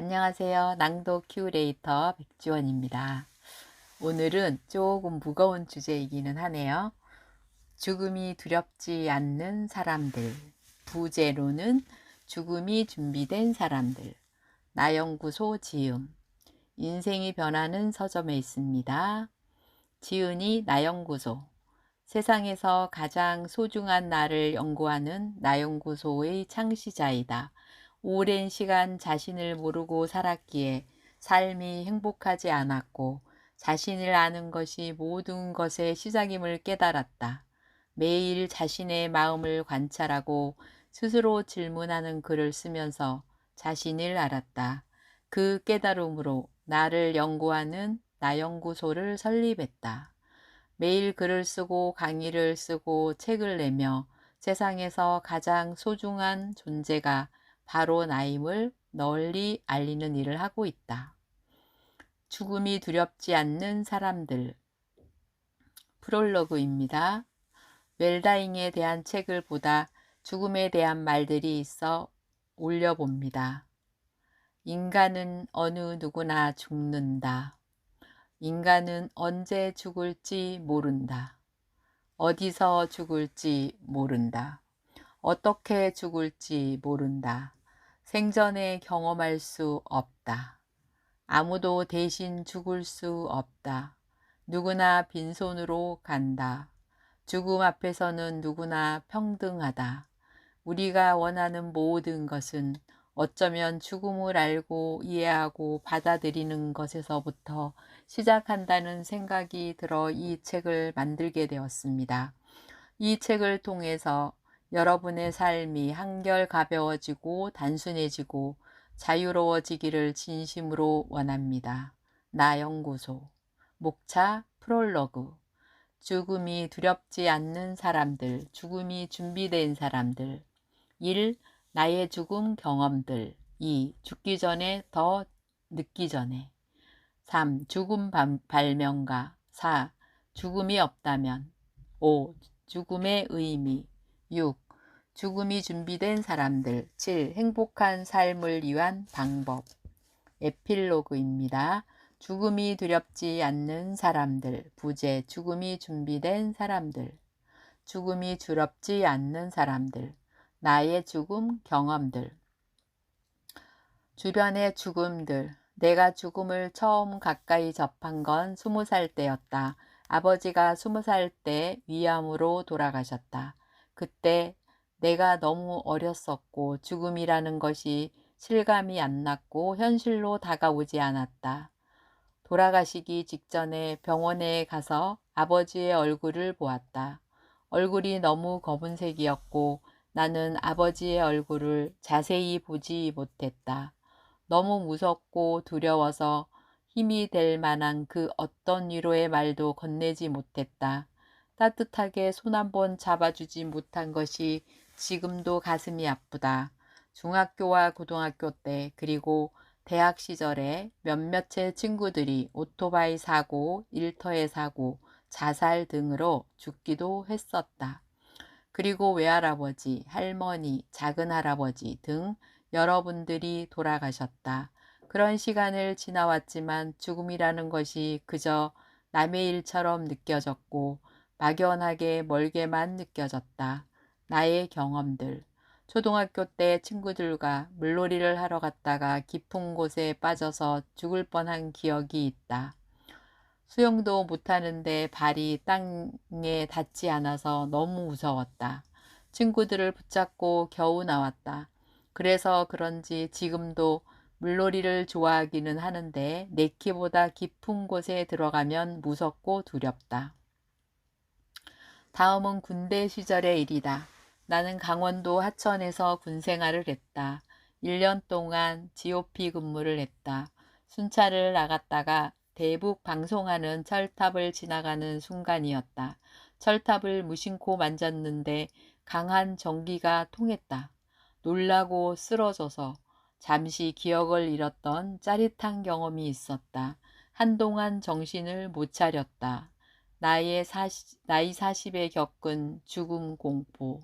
안녕하세요. 낭독 큐레이터 백지원입니다. 오늘은 조금 무거운 주제이기는 하네요. 죽음이 두렵지 않는 사람들. 부제로는 죽음이 준비된 사람들. 나연구소 지음. 인생이 변하는 서점에 있습니다. 지은이 나연구소. 세상에서 가장 소중한 나를 연구하는 나연구소의 창시자이다. 오랜 시간 자신을 모르고 살았기에 삶이 행복하지 않았고 자신을 아는 것이 모든 것의 시작임을 깨달았다. 매일 자신의 마음을 관찰하고 스스로 질문하는 글을 쓰면서 자신을 알았다. 그 깨달음으로 나를 연구하는 나연구소를 설립했다. 매일 글을 쓰고 강의를 쓰고 책을 내며 세상에서 가장 소중한 존재가 바로 나임을 널리 알리는 일을 하고 있다. 죽음이 두렵지 않는 사람들. 프롤로그입니다. 웰다잉에 대한 책을 보다 죽음에 대한 말들이 있어 올려봅니다. 인간은 어느 누구나 죽는다. 인간은 언제 죽을지 모른다. 어디서 죽을지 모른다. 어떻게 죽을지 모른다. 생전에 경험할 수 없다. 아무도 대신 죽을 수 없다. 누구나 빈손으로 간다. 죽음 앞에서는 누구나 평등하다. 우리가 원하는 모든 것은 어쩌면 죽음을 알고 이해하고 받아들이는 것에서부터 시작한다는 생각이 들어 이 책을 만들게 되었습니다. 이 책을 통해서 여러분의 삶이 한결 가벼워지고 단순해지고 자유로워지기를 진심으로 원합니다. 나연구소 목차 프롤로그. 죽음이 두렵지 않는 사람들, 죽음이 준비된 사람들. 1. 나의 죽음 경험들. 2. 죽기 전에 더 늦기 전에. 3. 죽음 발명가. 4. 죽음이 없다면. 5. 죽음의 의미. 6. 죽음이 준비된 사람들. 7. 행복한 삶을 위한 방법. 에필로그입니다. 죽음이 두렵지 않는 사람들. 부제 죽음이 준비된 사람들. 죽음이 두렵지 않는 사람들. 나의 죽음 경험들. 주변의 죽음들. 내가 죽음을 처음 가까이 접한 건 20살 때였다. 아버지가 20살 때 위암으로 돌아가셨다. 그때 내가 너무 어렸었고 죽음이라는 것이 실감이 안 났고 현실로 다가오지 않았다. 돌아가시기 직전에 병원에 가서 아버지의 얼굴을 보았다. 얼굴이 너무 검은색이었고 나는 아버지의 얼굴을 자세히 보지 못했다. 너무 무섭고 두려워서 힘이 될 만한 그 어떤 위로의 말도 건네지 못했다. 따뜻하게 손 한 번 잡아주지 못한 것이 지금도 가슴이 아프다. 중학교와 고등학교 때 그리고 대학 시절에 몇몇의 친구들이 오토바이 사고, 일터의 사고, 자살 등으로 죽기도 했었다. 그리고 외할아버지, 할머니, 작은할아버지 등 여러분들이 돌아가셨다. 그런 시간을 지나왔지만 죽음이라는 것이 그저 남의 일처럼 느껴졌고 막연하게 멀게만 느껴졌다. 나의 경험들. 초등학교 때 친구들과 물놀이를 하러 갔다가 깊은 곳에 빠져서 죽을 뻔한 기억이 있다. 수영도 못하는데 발이 땅에 닿지 않아서 너무 무서웠다. 친구들을 붙잡고 겨우 나왔다. 그래서 그런지 지금도 물놀이를 좋아하기는 하는데 내 키보다 깊은 곳에 들어가면 무섭고 두렵다. 다음은 군대 시절의 일이다. 나는 강원도 하천에서 군 생활을 했다. 1년 동안 GOP 근무를 했다. 순찰을 나갔다가 대북 방송하는 철탑을 지나가는 순간이었다. 철탑을 무심코 만졌는데 강한 전기가 통했다. 놀라고 쓰러져서 잠시 기억을 잃었던 짜릿한 경험이 있었다. 한동안 정신을 못 차렸다. 나이 40에 겪은 죽음 공포.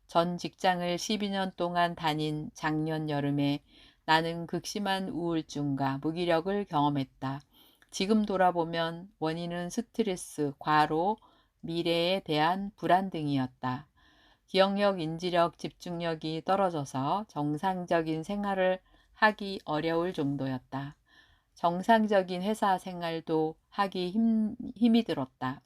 전 직장을 12년 동안 다닌 작년 여름에 나는 극심한 우울증과 무기력을 경험했다. 지금 돌아보면 원인은 스트레스, 과로, 미래에 대한 불안 등이었다. 기억력, 인지력, 집중력이 떨어져서 정상적인 생활을 하기 어려울 정도였다. 정상적인 회사 생활도 하기 힘이 들었다.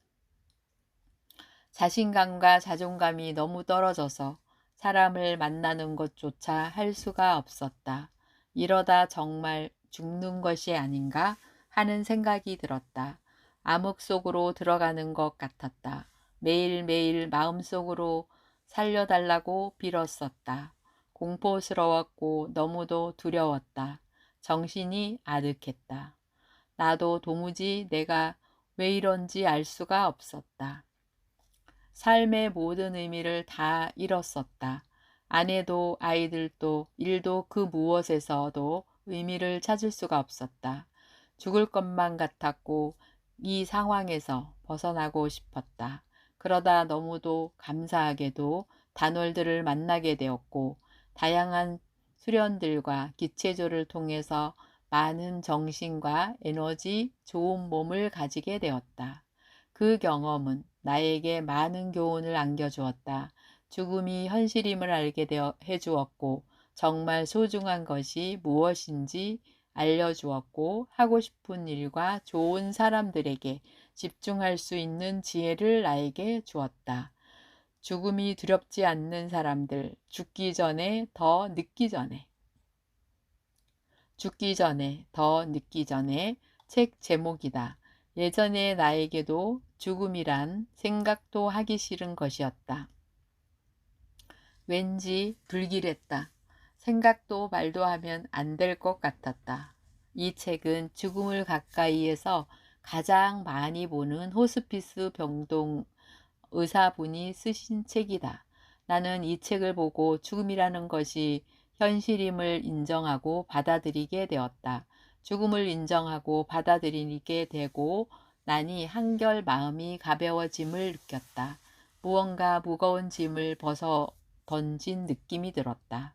자신감과 자존감이 너무 떨어져서 사람을 만나는 것조차 할 수가 없었다. 이러다 정말 죽는 것이 아닌가 하는 생각이 들었다. 암흑 속으로 들어가는 것 같았다. 매일매일 마음속으로 살려달라고 빌었었다. 공포스러웠고 너무도 두려웠다. 정신이 아득했다. 나도 도무지 내가 왜 이런지 알 수가 없었다. 삶의 모든 의미를 다 잃었었다. 아내도 아이들도 일도 그 무엇에서도 의미를 찾을 수가 없었다. 죽을 것만 같았고 이 상황에서 벗어나고 싶었다. 그러다 너무도 감사하게도 단월들을 만나게 되었고 다양한 수련들과 기체조를 통해서 많은 정신과 에너지, 좋은 몸을 가지게 되었다. 그 경험은 나에게 많은 교훈을 안겨주었다. 죽음이 현실임을 알게 해주었고 정말 소중한 것이 무엇인지 알려주었고 하고 싶은 일과 좋은 사람들에게 집중할 수 있는 지혜를 나에게 주었다. 죽음이 두렵지 않는 사람들, 죽기 전에 더 늦기 전에 더 늦기 전에 책 제목이다. 예전에 나에게도 죽음이란 생각도 하기 싫은 것이었다. 왠지 불길했다. 생각도 말도 하면 안 될 것 같았다. 이 책은 죽음을 가까이에서 가장 많이 보는 호스피스 병동 의사분이 쓰신 책이다. 나는 이 책을 보고 죽음이라는 것이 현실임을 인정하고 받아들이게 되었다. 죽음을 인정하고 받아들이게 되고 나니 한결 마음이 가벼워짐을 느꼈다. 무언가 무거운 짐을 벗어 던진 느낌이 들었다.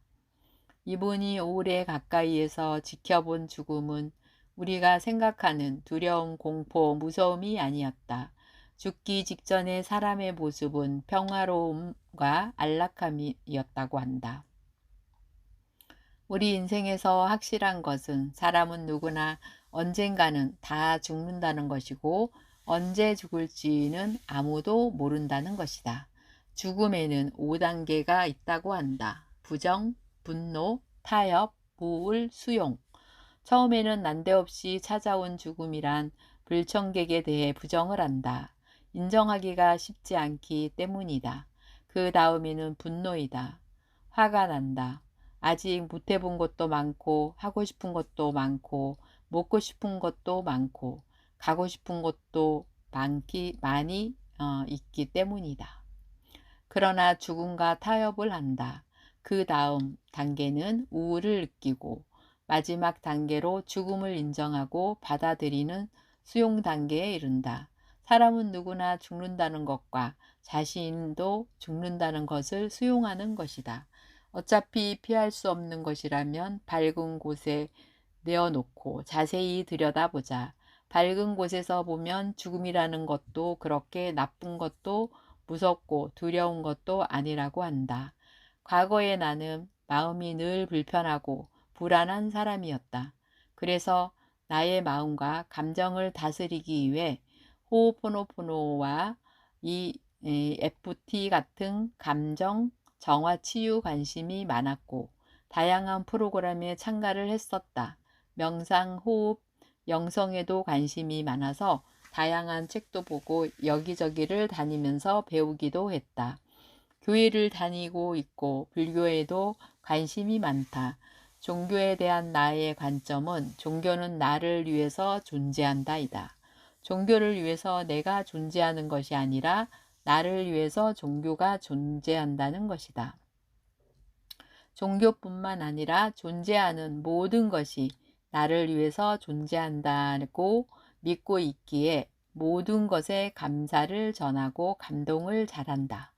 이분이 오래 가까이에서 지켜본 죽음은 우리가 생각하는 두려움, 공포, 무서움이 아니었다. 죽기 직전의 사람의 모습은 평화로움과 안락함이었다고 한다. 우리 인생에서 확실한 것은 사람은 누구나 언젠가는 다 죽는다는 것이고 언제 죽을지는 아무도 모른다는 것이다. 죽음에는 5단계가 있다고 한다. 부정, 분노, 타협, 우울, 수용. 처음에는 난데없이 찾아온 죽음이란 불청객에 대해 부정을 한다. 인정하기가 쉽지 않기 때문이다. 그 다음에는 분노이다. 화가 난다. 아직 못 해본 것도 많고 하고 싶은 것도 많고 먹고 싶은 것도 많고 가고 싶은 것도 많이 있기 때문이다. 그러나 죽음과 타협을 한다. 그 다음 단계는 우울을 느끼고 마지막 단계로 죽음을 인정하고 받아들이는 수용 단계에 이른다. 사람은 누구나 죽는다는 것과 자신도 죽는다는 것을 수용하는 것이다. 어차피 피할 수 없는 것이라면 밝은 곳에 내어놓고 자세히 들여다보자. 밝은 곳에서 보면 죽음이라는 것도 그렇게 나쁜 것도 무섭고 두려운 것도 아니라고 한다. 과거의 나는 마음이 늘 불편하고 불안한 사람이었다. 그래서 나의 마음과 감정을 다스리기 위해 호호포노포노와 이 FT 같은 감정 정화 치유 관심이 많았고 다양한 프로그램에 참가를 했었다. 명상, 호흡, 영성에도 관심이 많아서 다양한 책도 보고 여기저기를 다니면서 배우기도 했다. 교회를 다니고 있고 불교에도 관심이 많다. 종교에 대한 나의 관점은 종교는 나를 위해서 존재한다이다. 종교를 위해서 내가 존재하는 것이 아니라 나를 위해서 종교가 존재한다는 것이다. 종교뿐만 아니라 존재하는 모든 것이 나를 위해서 존재한다고 믿고 있기에 모든 것에 감사를 전하고 감동을 잘한다.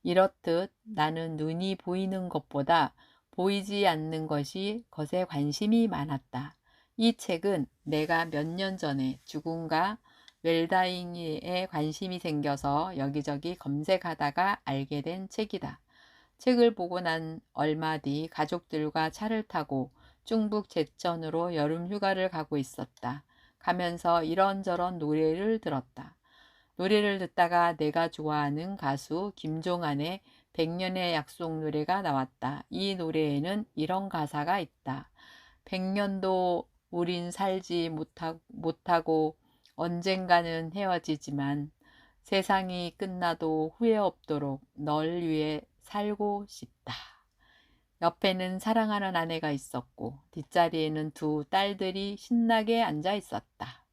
이렇듯 나는 눈이 보이는 것보다 보이지 않는 것에 관심이 많았다. 이 책은 내가 몇 년 전에 죽음과 웰다잉에 관심이 생겨서 여기저기 검색하다가 알게 된 책이다. 책을 보고 난 얼마 뒤 가족들과 차를 타고 중북 제천으로 여름 휴가를 가고 있었다. 가면서 이런저런 노래를 들었다. 노래를 듣다가 내가 좋아하는 가수 김종환의 백년의 약속 노래가 나왔다. 이 노래에는 이런 가사가 있다. 백년도 우린 살지 못하고 언젠가는 헤어지지만 세상이 끝나도 후회 없도록 널 위해 살고 싶다. 옆에는 사랑하는 아내가 있었고 뒷자리에는 두 딸들이 신나게 앉아 있었다.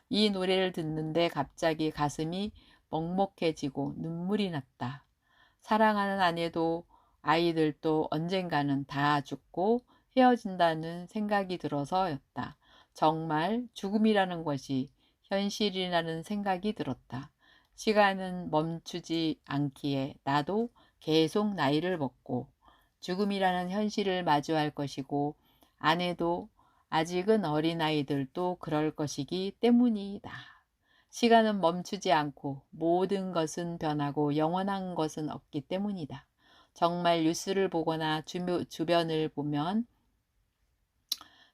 이 노래를 듣는데 갑자기 가슴이 먹먹해지고 눈물이 났다. 사랑하는 아내도 아이들도 언젠가는 다 죽고 헤어진다는 생각이 들어서였다. 정말 죽음이라는 것이 현실이라는 생각이 들었다. 시간은 멈추지 않기에 나도 계속 나이를 먹고 죽음이라는 현실을 마주할 것이고 아내도 아직은 어린아이들도 그럴 것이기 때문이다. 시간은 멈추지 않고 모든 것은 변하고 영원한 것은 없기 때문이다. 정말 뉴스를 보거나 주변을 보면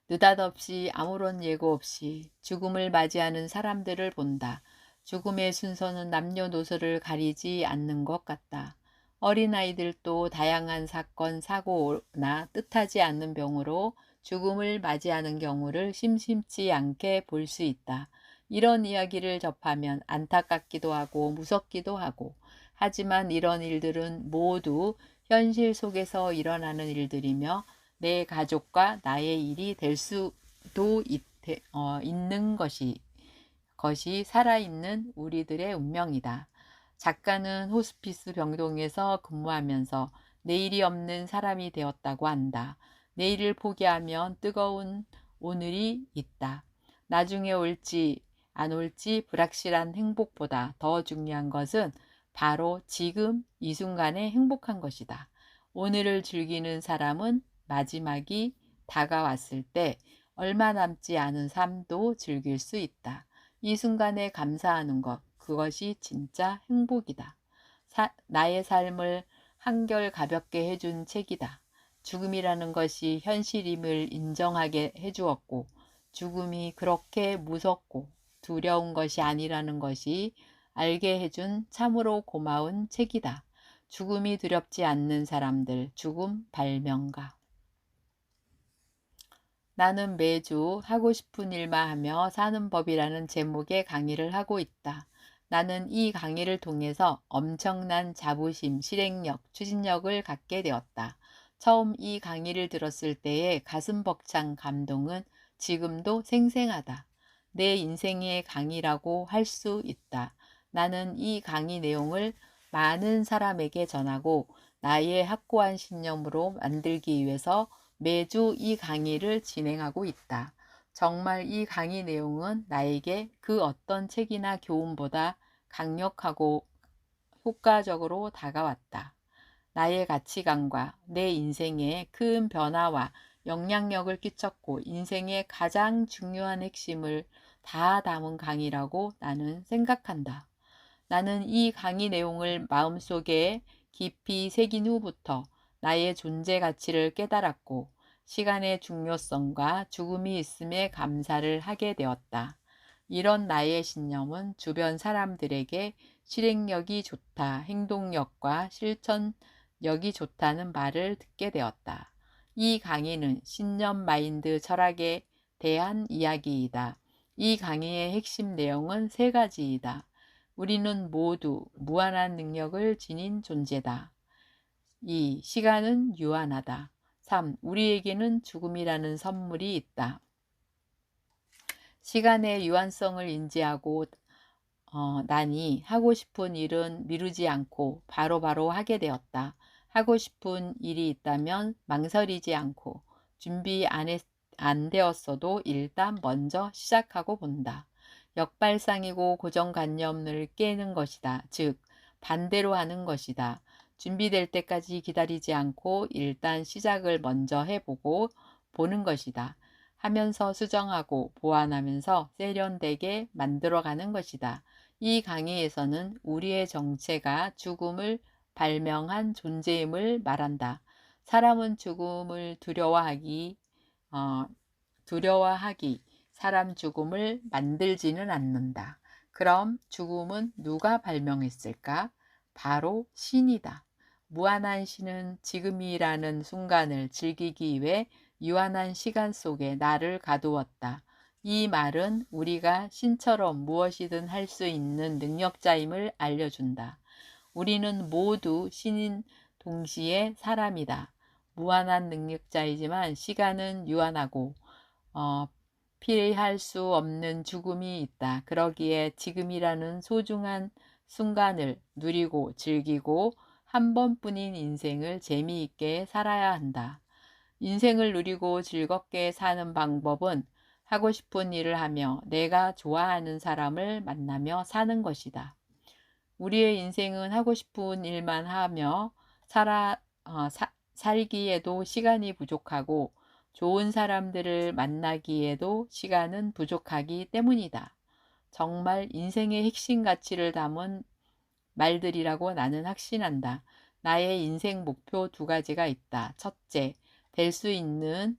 느닷없이 아무런 예고 없이 죽음을 맞이하는 사람들을 본다. 죽음의 순서는 남녀노소를 가리지 않는 것 같다. 어린아이들도 다양한 사건, 사고나 뜻하지 않는 병으로 죽음을 맞이하는 경우를 심심치 않게 볼 수 있다. 이런 이야기를 접하면 안타깝기도 하고 무섭기도 하고, 하지만 이런 일들은 모두 현실 속에서 일어나는 일들이며 내 가족과 나의 일이 될 수도 있는 것이 살아있는 우리들의 운명이다. 작가는 호스피스 병동에서 근무하면서 내일이 없는 사람이 되었다고 한다. 내일을 포기하면 뜨거운 오늘이 있다. 나중에 올지 안 올지 불확실한 행복보다 더 중요한 것은 바로 지금 이 순간에 행복한 것이다. 오늘을 즐기는 사람은 마지막이 다가왔을 때 얼마 남지 않은 삶도 즐길 수 있다. 이 순간에 감사하는 것, 그것이 진짜 행복이다. 나의 삶을 한결 가볍게 해준 책이다. 죽음이라는 것이 현실임을 인정하게 해주었고, 죽음이 그렇게 무섭고 두려운 것이 아니라는 것이 알게 해준 참으로 고마운 책이다. 죽음이 두렵지 않는 사람들, 죽음 발명가. 나는 매주 하고 싶은 일만 하며 사는 법이라는 제목의 강의를 하고 있다. 나는 이 강의를 통해서 엄청난 자부심, 실행력, 추진력을 갖게 되었다. 처음 이 강의를 들었을 때의 가슴 벅찬 감동은 지금도 생생하다. 내 인생의 강의라고 할 수 있다. 나는 이 강의 내용을 많은 사람에게 전하고 나의 확고한 신념으로 만들기 위해서 매주 이 강의를 진행하고 있다. 정말 이 강의 내용은 나에게 그 어떤 책이나 교훈보다 강력하고 효과적으로 다가왔다. 나의 가치관과 내 인생에 큰 변화와 영향력을 끼쳤고 인생의 가장 중요한 핵심을 다 담은 강의라고 나는 생각한다. 나는 이 강의 내용을 마음속에 깊이 새긴 후부터 나의 존재 가치를 깨달았고 시간의 중요성과 죽음이 있음에 감사를 하게 되었다. 이런 나의 신념은 주변 사람들에게 실행력이 좋다, 행동력과 실천력이 좋다는 말을 듣게 되었다. 이 강의는 신념 마인드 철학에 대한 이야기이다. 이 강의의 핵심 내용은 세 가지이다. 우리는 모두 무한한 능력을 지닌 존재다. 2. 시간은 유한하다. 3. 우리에게는 죽음이라는 선물이 있다. 시간의 유한성을 인지하고 나니 하고 싶은 일은 미루지 않고 바로바로 하게 되었다. 하고 싶은 일이 있다면 망설이지 않고 준비 안 되었어도 일단 먼저 시작하고 본다. 역발상이고 고정관념을 깨는 것이다. 즉 반대로 하는 것이다. 준비될 때까지 기다리지 않고 일단 시작을 먼저 해보고 보는 것이다. 하면서 수정하고 보완하면서 세련되게 만들어가는 것이다. 이 강의에서는 우리의 정체가 죽음을 발명한 존재임을 말한다. 사람은 죽음을 어, 두려워하기, 사람 죽음을 만들지는 않는다. 그럼 죽음은 누가 발명했을까? 바로 신이다. 무한한 신은 지금이라는 순간을 즐기기 위해 유한한 시간 속에 나를 가두었다. 이 말은 우리가 신처럼 무엇이든 할 수 있는 능력자임을 알려준다. 우리는 모두 신인 동시에 사람이다. 무한한 능력자이지만 시간은 유한하고 어, 피할 수 없는 죽음이 있다. 그러기에 지금이라는 소중한 순간을 누리고 즐기고 한 번뿐인 인생을 재미있게 살아야 한다. 인생을 누리고 즐겁게 사는 방법은 하고 싶은 일을 하며 내가 좋아하는 사람을 만나며 사는 것이다. 우리의 인생은 하고 싶은 일만 하며 살기에도 시간이 부족하고 좋은 사람들을 만나기에도 시간은 부족하기 때문이다. 정말 인생의 핵심 가치를 담은 말들이라고 나는 확신한다. 나의 인생 목표 2가지가 있다. 첫째, 될 수 있는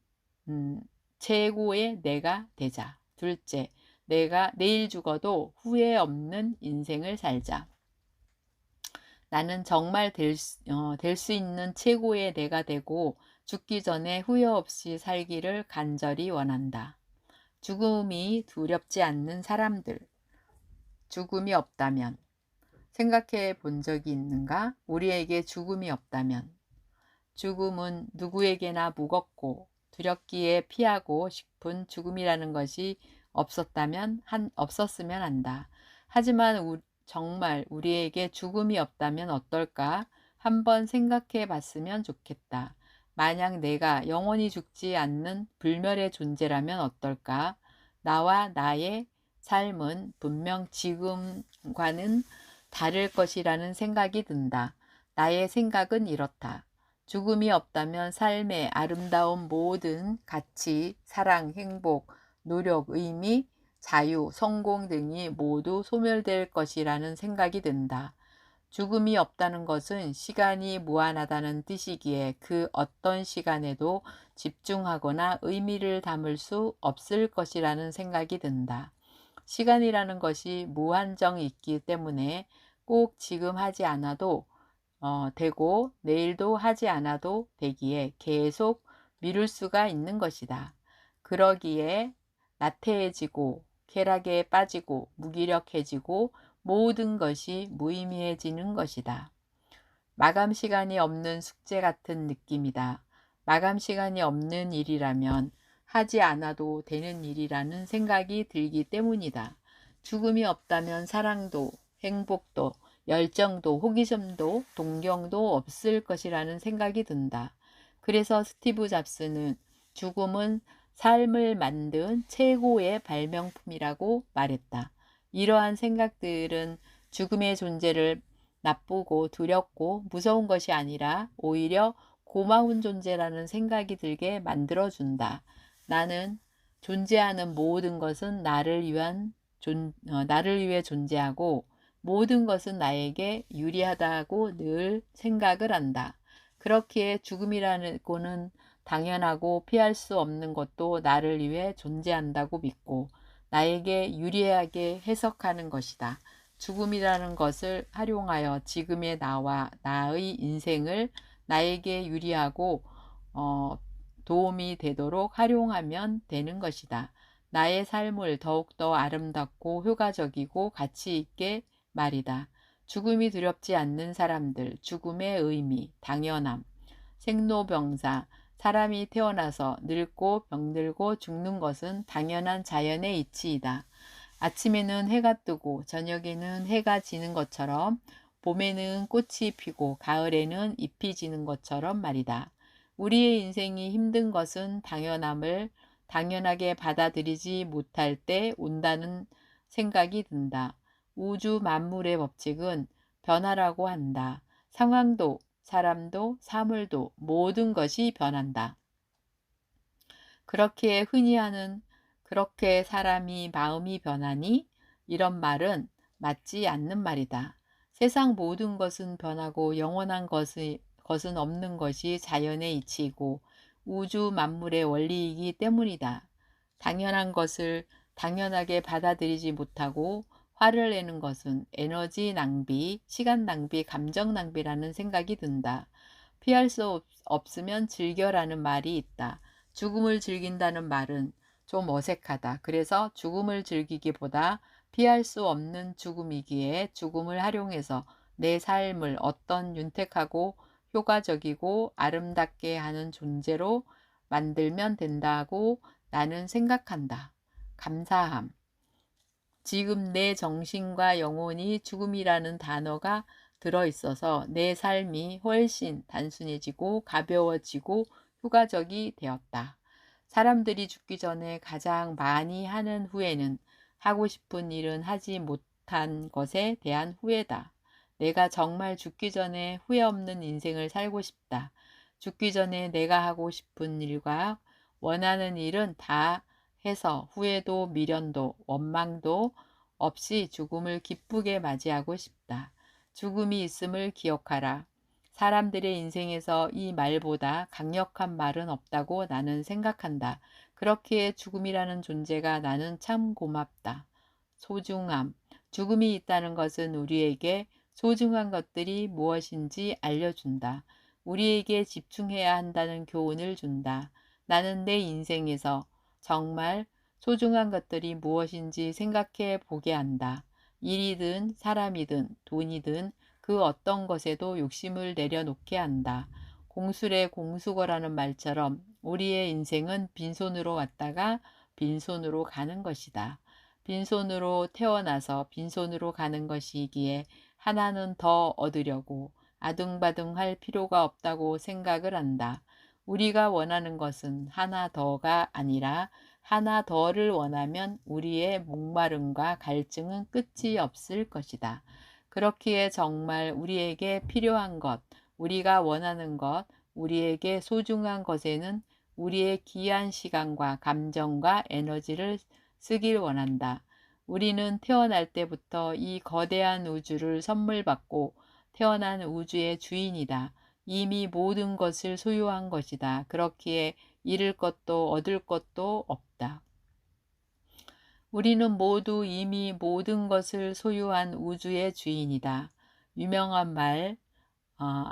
최고의 내가 되자. 둘째, 내가 내일 죽어도 후회 없는 인생을 살자. 나는 정말 될 수 있는 최고의 내가 되고 죽기 전에 후회 없이 살기를 간절히 원한다. 죽음이 두렵지 않는 사람들. 죽음이 없다면 생각해 본 적이 있는가? 우리에게 죽음이 없다면. 죽음은 누구에게나 무겁고 두렵기에 피하고 싶은 죽음이라는 것이 없었으면 한다. 하지만 정말 우리에게 죽음이 없다면 어떨까? 한번 생각해 봤으면 좋겠다. 만약 내가 영원히 죽지 않는 불멸의 존재라면 어떨까? 나와 나의 삶은 분명 지금과는 다를 것이라는 생각이 든다. 나의 생각은 이렇다. 죽음이 없다면 삶의 아름다운 모든 가치, 사랑, 행복, 노력, 의미, 자유, 성공 등이 모두 소멸될 것이라는 생각이 든다. 죽음이 없다는 것은 시간이 무한하다는 뜻이기에 그 어떤 시간에도 집중하거나 의미를 담을 수 없을 것이라는 생각이 든다. 시간이라는 것이 무한정 있기 때문에 꼭 지금 하지 않아도 되고 내일도 하지 않아도 되기에 계속 미룰 수가 있는 것이다. 그러기에 나태해지고 쾌락에 빠지고 무기력해지고 모든 것이 무의미해지는 것이다. 마감 시간이 없는 숙제 같은 느낌이다. 마감 시간이 없는 일이라면 하지 않아도 되는 일이라는 생각이 들기 때문이다. 죽음이 없다면 사랑도, 행복도, 열정도, 호기심도, 동경도 없을 것이라는 생각이 든다. 그래서 스티브 잡스는 죽음은 삶을 만든 최고의 발명품이라고 말했다. 이러한 생각들은 죽음의 존재를 나쁘고 두렵고 무서운 것이 아니라 오히려 고마운 존재라는 생각이 들게 만들어준다. 나는 존재하는 모든 것은 나를 위해 존재하고 모든 것은 나에게 유리하다고 늘 생각을 한다. 그렇기에 죽음이라고는 당연하고 피할 수 없는 것도 나를 위해 존재한다고 믿고 나에게 유리하게 해석하는 것이다. 죽음이라는 것을 활용하여 지금의 나와 나의 인생을 나에게 유리하고 도움이 되도록 활용하면 되는 것이다. 나의 삶을 더욱더 아름답고 효과적이고 가치 있게 말이다. 죽음이 두렵지 않는 사람들, 죽음의 의미, 당연함, 생로병사, 사람이 태어나서 늙고 병들고 죽는 것은 당연한 자연의 이치이다. 아침에는 해가 뜨고 저녁에는 해가 지는 것처럼 봄에는 꽃이 피고 가을에는 잎이 지는 것처럼 말이다. 우리의 인생이 힘든 것은 당연함을 당연하게 받아들이지 못할 때 온다는 생각이 든다. 우주 만물의 법칙은 변화라고 한다. 상황도 사람도 사물도 모든 것이 변한다. 그렇게 흔히 하는 그렇게 사람이 마음이 변하니 이런 말은 맞지 않는 말이다. 세상 모든 것은 변하고 영원한 것은 없는 것이 자연의 이치이고 우주 만물의 원리이기 때문이다. 당연한 것을 당연하게 받아들이지 못하고 화를 내는 것은 에너지 낭비, 시간 낭비, 감정 낭비라는 생각이 든다. 피할 수 없으면 즐겨라는 말이 있다. 죽음을 즐긴다는 말은 좀 어색하다. 그래서 죽음을 즐기기보다 피할 수 없는 죽음이기에 죽음을 활용해서 내 삶을 어떤 윤택하고 효과적이고 아름답게 하는 존재로 만들면 된다고 나는 생각한다. 감사함. 지금 내 정신과 영혼이 죽음이라는 단어가 들어있어서 내 삶이 훨씬 단순해지고 가벼워지고 효과적이 되었다. 사람들이 죽기 전에 가장 많이 하는 후회는 하고 싶은 일은 하지 못한 것에 대한 후회다. 내가 정말 죽기 전에 후회 없는 인생을 살고 싶다. 죽기 전에 내가 하고 싶은 일과 원하는 일은 다 해서 후회도 미련도 원망도 없이 죽음을 기쁘게 맞이하고 싶다. 죽음이 있음을 기억하라. 사람들의 인생에서 이 말보다 강력한 말은 없다고 나는 생각한다. 그렇기에 죽음이라는 존재가 나는 참 고맙다. 소중함. 죽음이 있다는 것은 우리에게 소중한 것들이 무엇인지 알려준다. 우리에게 집중해야 한다는 교훈을 준다. 나는 내 인생에서 정말 소중한 것들이 무엇인지 생각해 보게 한다. 일이든 사람이든 돈이든 그 어떤 것에도 욕심을 내려놓게 한다. 공술의 공수거라는 말처럼 우리의 인생은 빈손으로 왔다가 빈손으로 가는 것이다. 빈손으로 태어나서 빈손으로 가는 것이기에 하나는 더 얻으려고 아등바등 할 필요가 없다고 생각을 한다. 우리가 원하는 것은 하나 더가 아니라 하나 더를 원하면 우리의 목마름과 갈증은 끝이 없을 것이다. 그렇기에 정말 우리에게 필요한 것, 우리가 원하는 것, 우리에게 소중한 것에는 우리의 귀한 시간과 감정과 에너지를 쓰길 원한다. 우리는 태어날 때부터 이 거대한 우주를 선물 받고 태어난 우주의 주인이다. 이미 모든 것을 소유한 것이다. 그렇기에 잃을 것도 얻을 것도 없다. 우리는 모두 이미 모든 것을 소유한 우주의 주인이다. 유명한 말,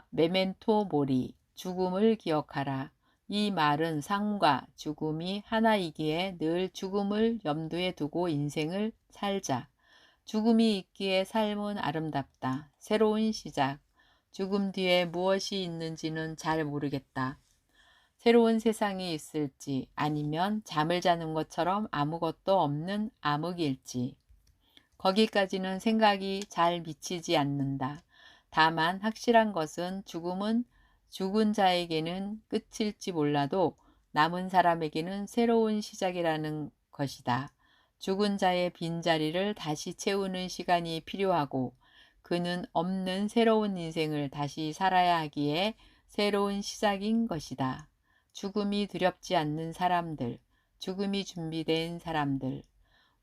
메멘토 모리, 죽음을 기억하라. 이 말은 삶과 죽음이 하나이기에 늘 죽음을 염두에 두고 인생을 살자. 죽음이 있기에 삶은 아름답다. 새로운 시작. 죽음 뒤에 무엇이 있는지는 잘 모르겠다. 새로운 세상이 있을지 아니면 잠을 자는 것처럼 아무것도 없는 암흑일지. 거기까지는 생각이 잘 미치지 않는다. 다만 확실한 것은 죽음은 죽은 자에게는 끝일지 몰라도 남은 사람에게는 새로운 시작이라는 것이다. 죽은 자의 빈자리를 다시 채우는 시간이 필요하고 그는 없는 새로운 인생을 다시 살아야 하기에 새로운 시작인 것이다. 죽음이 두렵지 않는 사람들, 죽음이 준비된 사람들,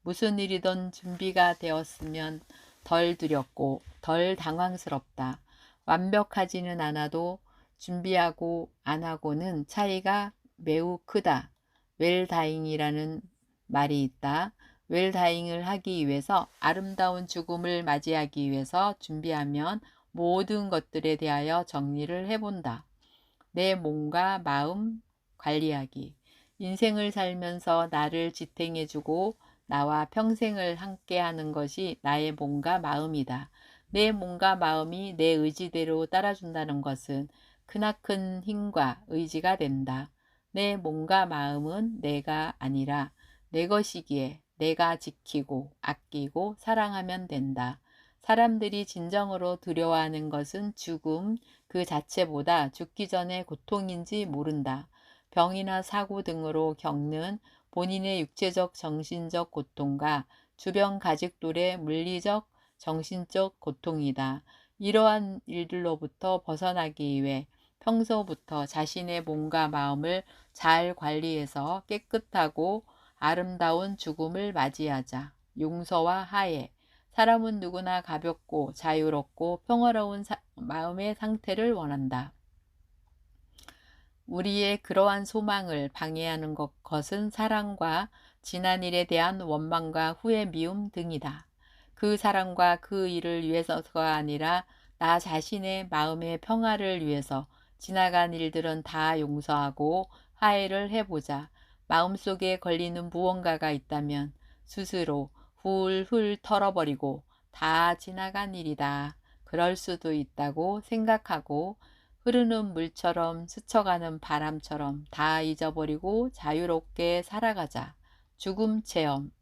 무슨 일이든 준비가 되었으면 덜 두렵고 덜 당황스럽다. 완벽하지는 않아도 준비하고 안 하고는 차이가 매우 크다. 웰다잉이라는 말이 있다. 웰다잉을 하기 위해서 아름다운 죽음을 맞이하기 위해서 준비하면 모든 것들에 대하여 정리를 해본다. 내 몸과 마음 관리하기. 인생을 살면서 나를 지탱해주고 나와 평생을 함께하는 것이 나의 몸과 마음이다. 내 몸과 마음이 내 의지대로 따라준다는 것은 크나큰 힘과 의지가 된다. 내 몸과 마음은 내가 아니라 내 것이기에 내가 지키고 아끼고 사랑하면 된다. 사람들이 진정으로 두려워하는 것은 죽음 그 자체보다 죽기 전의 고통인지 모른다. 병이나 사고 등으로 겪는 본인의 육체적, 정신적 고통과 주변 가족들의 물리적, 정신적 고통이다. 이러한 일들로부터 벗어나기 위해 평소부터 자신의 몸과 마음을 잘 관리해서 깨끗하고 아름다운 죽음을 맞이하자. 용서와 화해. 사람은 누구나 가볍고 자유롭고 평화로운 마음의 상태를 원한다. 우리의 그러한 소망을 방해하는 것은 사랑과 지난 일에 대한 원망과 후회 미움 등이다. 그 사람과 그 일을 위해서가 아니라 나 자신의 마음의 평화를 위해서 지나간 일들은 다 용서하고 화해를 해보자. 마음속에 걸리는 무언가가 있다면 스스로 훌훌 털어버리고 다 지나간 일이다. 그럴 수도 있다고 생각하고 흐르는 물처럼 스쳐가는 바람처럼 다 잊어버리고 자유롭게 살아가자. 죽음 체험.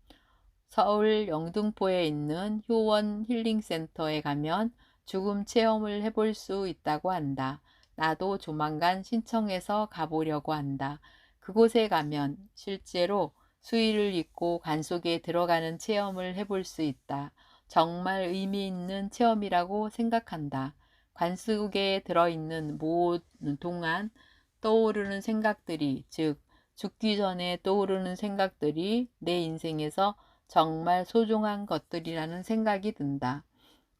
서울 영등포에 있는 효원 힐링센터에 가면 죽음 체험을 해볼 수 있다고 한다. 나도 조만간 신청해서 가보려고 한다. 그곳에 가면 실제로 수의를 입고 관 속에 들어가는 체험을 해볼 수 있다. 정말 의미 있는 체험이라고 생각한다. 관 속에 들어있는 모든 동안 떠오르는 생각들이, 즉 죽기 전에 떠오르는 생각들이 내 인생에서 정말 소중한 것들이라는 생각이 든다.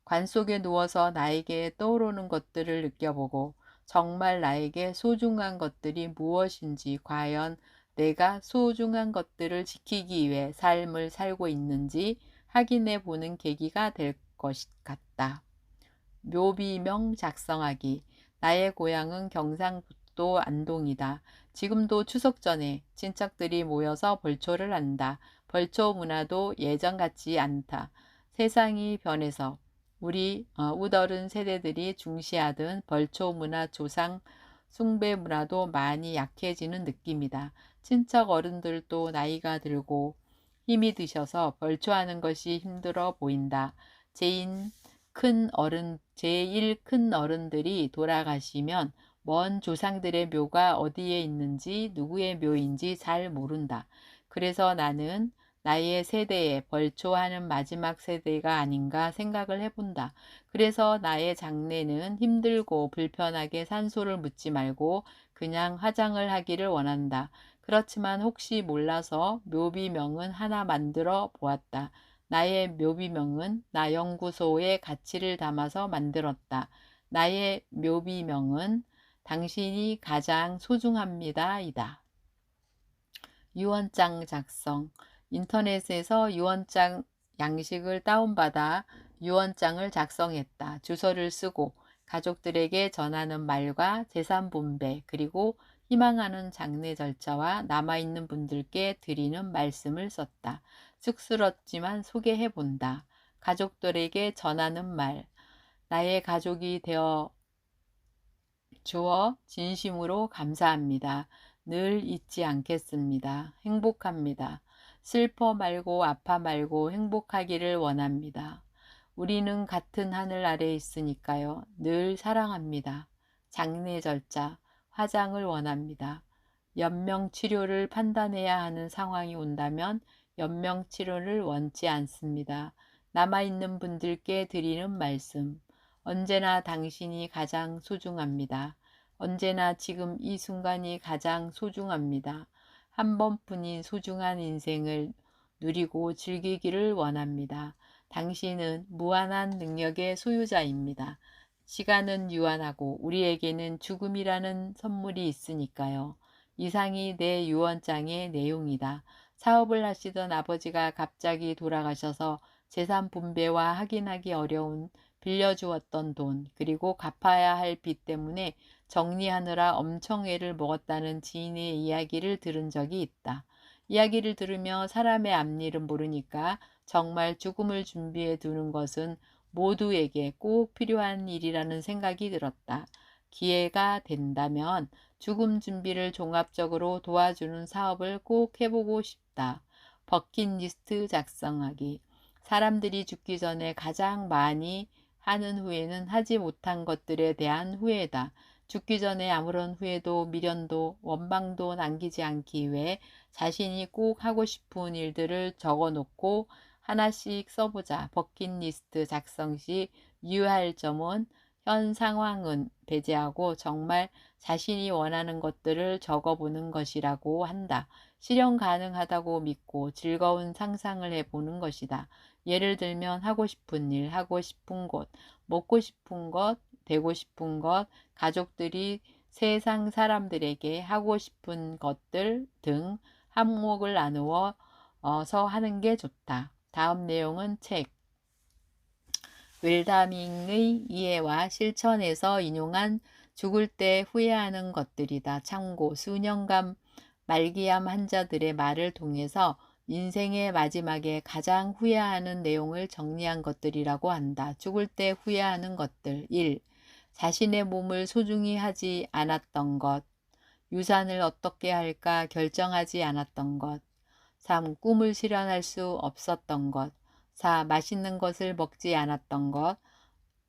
관 속에 누워서 나에게 떠오르는 것들을 느껴보고 정말 나에게 소중한 것들이 무엇인지, 과연 내가 소중한 것들을 지키기 위해 삶을 살고 있는지 확인해 보는 계기가 될 것 같다. 묘비명 작성하기. 나의 고향은 경상북도 안동이다. 지금도 추석 전에 친척들이 모여서 벌초를 한다. 벌초 문화도 예전 같지 않다. 세상이 변해서 우리 우더른 세대들이 중시하던 벌초 문화, 조상 숭배 문화도 많이 약해지는 느낌이다. 친척 어른들도 나이가 들고 힘이 드셔서 벌초하는 것이 힘들어 보인다. 제일 큰 어른들이 돌아가시면 먼 조상들의 묘가 어디에 있는지, 누구의 묘인지 잘 모른다. 그래서 나는 나의 세대에 벌초하는 마지막 세대가 아닌가 생각을 해본다. 그래서 나의 장래는 힘들고 불편하게 산소를 묻지 말고 그냥 화장을 하기를 원한다. 그렇지만 혹시 몰라서 묘비명은 하나 만들어 보았다. 나의 묘비명은 나 연구소의 가치를 담아서 만들었다. 나의 묘비명은 당신이 가장 소중합니다. 이다. 유언장 작성. 인터넷에서 유언장 양식을 다운받아 유언장을 작성했다. 주소를 쓰고 가족들에게 전하는 말과 재산 분배, 그리고 희망하는 장례 절차와 남아있는 분들께 드리는 말씀을 썼다. 쑥스럽지만 소개해본다. 가족들에게 전하는 말. 나의 가족이 되어 주어 진심으로 감사합니다. 늘 잊지 않겠습니다. 행복합니다. 슬퍼 말고 아파 말고 행복하기를 원합니다. 우리는 같은 하늘 아래 있으니까요. 늘 사랑합니다. 장례 절차, 화장을 원합니다. 연명 치료를 판단해야 하는 상황이 온다면 연명 치료를 원치 않습니다. 남아있는 분들께 드리는 말씀. 언제나 당신이 가장 소중합니다. 언제나 지금 이 순간이 가장 소중합니다. 한 번뿐인 소중한 인생을 누리고 즐기기를 원합니다. 당신은 무한한 능력의 소유자입니다. 시간은 유한하고 우리에게는 죽음이라는 선물이 있으니까요. 이상이 내 유언장의 내용이다. 사업을 하시던 아버지가 갑자기 돌아가셔서 재산 분배와 확인하기 어려운 빌려주었던 돈, 그리고 갚아야 할 빚 때문에 정리하느라 엄청 애를 먹었다는 지인의 이야기를 들은 적이 있다. 이야기를 들으며 사람의 앞일은 모르니까 정말 죽음을 준비해 두는 것은 모두에게 꼭 필요한 일이라는 생각이 들었다. 기회가 된다면 죽음 준비를 종합적으로 도와주는 사업을 꼭 해보고 싶다. 버킷리스트 작성하기. 사람들이 죽기 전에 가장 많이 하는 후회는 하지 못한 것들에 대한 후회다. 죽기 전에 아무런 후회도 미련도 원망도 남기지 않기 위해 자신이 꼭 하고 싶은 일들을 적어 놓고 하나씩 써보자. 버킷리스트 작성 시 유의할 점은 현 상황은 배제하고 정말 자신이 원하는 것들을 적어보는 것이라고 한다. 실현 가능하다고 믿고 즐거운 상상을 해보는 것이다. 예를 들면 하고 싶은 일, 하고 싶은 곳, 먹고 싶은 것, 되고 싶은 것, 가족들이 세상 사람들에게 하고 싶은 것들 등 항목을 나누어서 하는 게 좋다. 다음 내용은 책 웰다밍의 이해와 실천에서 인용한 죽을 때 후회하는 것들이다. 참고 수년간 말기암 환자들의 말을 통해서 인생의 마지막에 가장 후회하는 내용을 정리한 것들이라고 한다. 죽을 때 후회하는 것들 1. 자신의 몸을 소중히 하지 않았던 것. 유산을 어떻게 할까 결정하지 않았던 것. 3. 꿈을 실현할 수 없었던 것. 4. 맛있는 것을 먹지 않았던 것.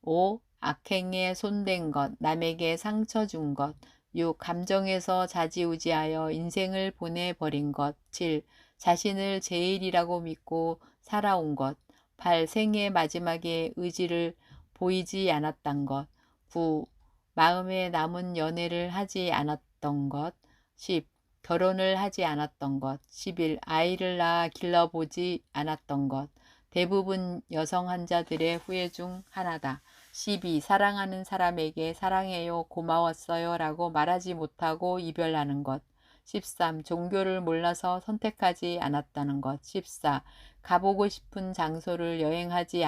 5. 악행에 손댄 것, 남에게 상처 준 것. 6. 감정에서 좌지우지하여 인생을 보내버린 것. 7. 자신을 제일이라고 믿고 살아온 것. 8. 생의 마지막에 의지를 보이지 않았던 것. 9. 마음에 남은 연애를 하지 않았던 것. 10. 결혼을 하지 않았던 것. 11. 아이를 낳아 길러보지 않았던 것. 대부분 여성 환자들의 후회 중 하나다. 12. 사랑하는 사람에게 사랑해요, 고마웠어요 라고 말하지 못하고 이별하는 것. 13. 종교를 몰라서 선택하지 않았다는 것. 14. 가보고 싶은 장소를 여행하지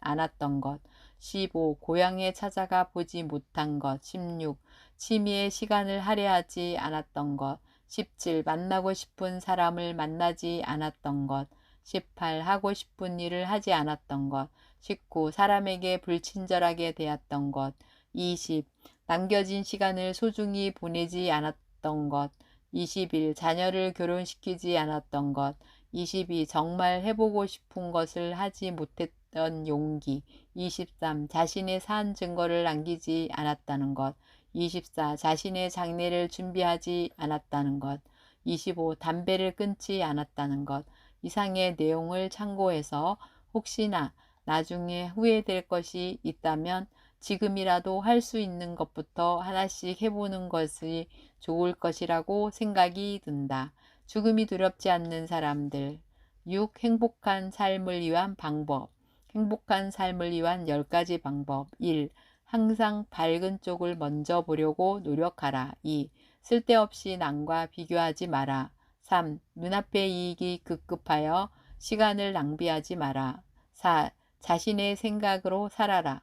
않았던 것. 15. 고향에 찾아가 보지 못한 것. 16. 취미에 시간을 할애하지 않았던 것. 17. 만나고 싶은 사람을 만나지 않았던 것. 18. 하고 싶은 일을 하지 않았던 것. 19. 사람에게 불친절하게 대했던 것. 20. 남겨진 시간을 소중히 보내지 않았던 것. 21. 자녀를 결혼시키지 않았던 것. 22. 정말 해보고 싶은 것을 하지 못했던 용기. 23. 자신의 산 증거를 남기지 않았다는 것. 24. 자신의 장례를 준비하지 않았다는 것. 25. 담배를 끊지 않았다는 것. 이상의 내용을 참고해서 혹시나 나중에 후회될 것이 있다면 지금이라도 할 수 있는 것부터 하나씩 해보는 것이 좋을 것이라고 생각이 든다. 죽음이 두렵지 않는 사람들. 6. 행복한 삶을 위한 방법. 행복한 삶을 위한 10가지 방법. 1. 항상 밝은 쪽을 먼저 보려고 노력하라. 2. 쓸데없이 남과 비교하지 마라. 3. 눈앞의 이익이 급급하여 시간을 낭비하지 마라. 4. 자신의 생각으로 살아라.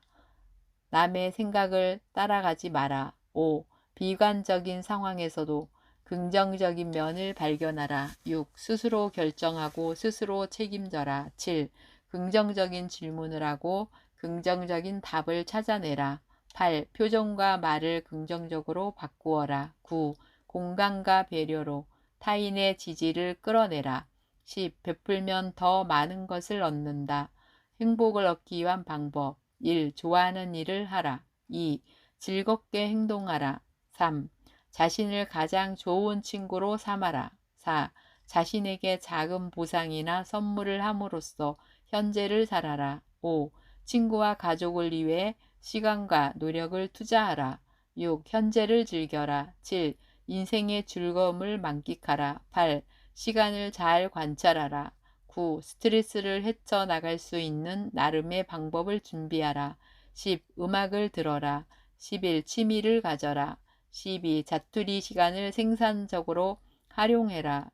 남의 생각을 따라가지 마라. 5. 비관적인 상황에서도 긍정적인 면을 발견하라. 6. 스스로 결정하고 스스로 책임져라. 7. 긍정적인 질문을 하고 긍정적인 답을 찾아내라. 8. 표정과 말을 긍정적으로 바꾸어라. 9. 공감과 배려로 타인의 지지를 끌어내라. 10. 베풀면 더 많은 것을 얻는다. 행복을 얻기 위한 방법. 1. 좋아하는 일을 하라. 2. 즐겁게 행동하라. 3. 자신을 가장 좋은 친구로 삼아라. 4. 자신에게 작은 보상이나 선물을 함으로써 현재를 살아라. 5. 친구와 가족을 위해 시간과 노력을 투자하라. 6. 현재를 즐겨라. 7. 인생의 즐거움을 만끽하라. 8. 시간을 잘 관찰하라. 9. 스트레스를 헤쳐나갈 수 있는 나름의 방법을 준비하라. 10. 음악을 들어라. 11. 취미를 가져라. 12. 자투리 시간을 생산적으로 활용해라.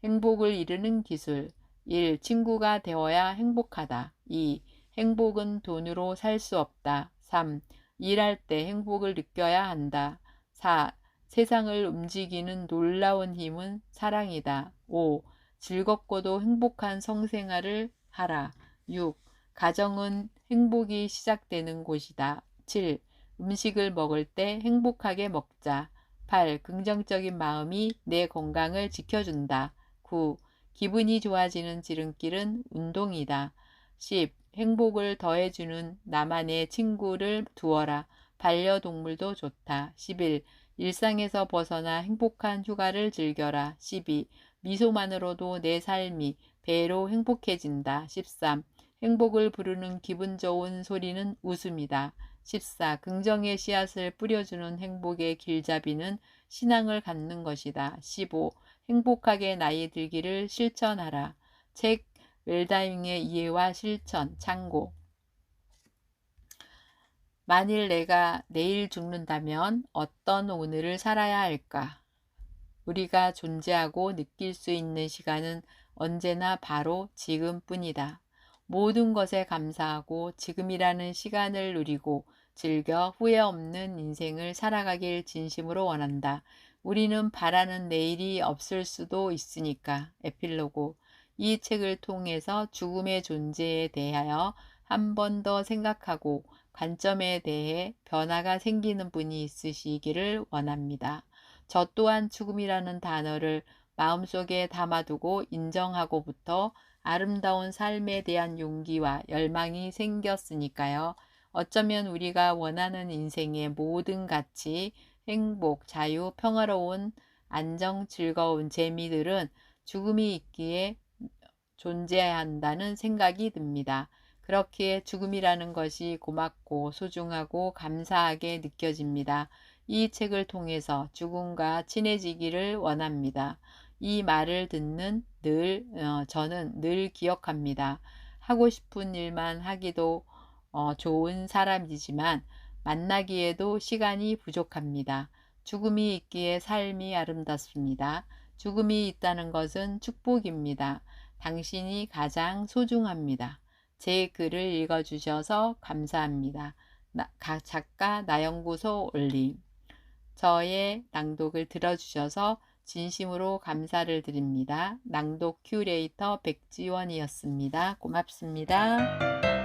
행복을 이루는 기술. 1. 친구가 되어야 행복하다. 2. 행복은 돈으로 살 수 없다. 3. 일할 때 행복을 느껴야 한다. 4. 세상을 움직이는 놀라운 힘은 사랑이다. 5. 즐겁고도 행복한 성생활을 하라. 6. 가정은 행복이 시작되는 곳이다. 7. 음식을 먹을 때 행복하게 먹자. 8. 긍정적인 마음이 내 건강을 지켜준다. 9. 기분이 좋아지는 지름길은 운동이다. 10. 행복을 더해주는 나만의 친구를 두어라. 반려동물도 좋다. 11. 일상에서 벗어나 행복한 휴가를 즐겨라. 12. 미소만으로도 내 삶이 배로 행복해진다. 13. 행복을 부르는 기분 좋은 소리는 웃음이다. 14. 긍정의 씨앗을 뿌려주는 행복의 길잡이는 신앙을 갖는 것이다. 15. 행복하게 나이 들기를 실천하라. 책 웰다잉의 이해와 실천 참고. 만일 내가 내일 죽는다면 어떤 오늘을 살아야 할까? 우리가 존재하고 느낄 수 있는 시간은 언제나 바로 지금뿐이다. 모든 것에 감사하고 지금이라는 시간을 누리고 즐겨 후회 없는 인생을 살아가길 진심으로 원한다. 우리는 바라는 내일이 없을 수도 있으니까. 에필로그. 이 책을 통해서 죽음의 존재에 대하여 한 번 더 생각하고 관점에 대해 변화가 생기는 분이 있으시기를 원합니다. 저 또한 죽음이라는 단어를 마음속에 담아두고 인정하고부터 아름다운 삶에 대한 용기와 열망이 생겼으니까요. 어쩌면 우리가 원하는 인생의 모든 가치, 행복, 자유, 평화로운 안정, 즐거운 재미들은 죽음이 있기에 존재한다는 생각이 듭니다. 그렇기에 죽음이라는 것이 고맙고 소중하고 감사하게 느껴집니다. 이 책을 통해서 죽음과 친해지기를 원합니다. 이 말을 듣는 저는 늘 기억합니다. 하고 싶은 일만 하기도 좋은 사람이지만 만나기에도 시간이 부족합니다. 죽음이 있기에 삶이 아름답습니다. 죽음이 있다는 것은 축복입니다. 당신이 가장 소중합니다. 제 글을 읽어주셔서 감사합니다. 작가 나연구소 올림. 저의 낭독을 들어주셔서 진심으로 감사를 드립니다. 낭독 큐레이터 백지원이었습니다. 고맙습니다.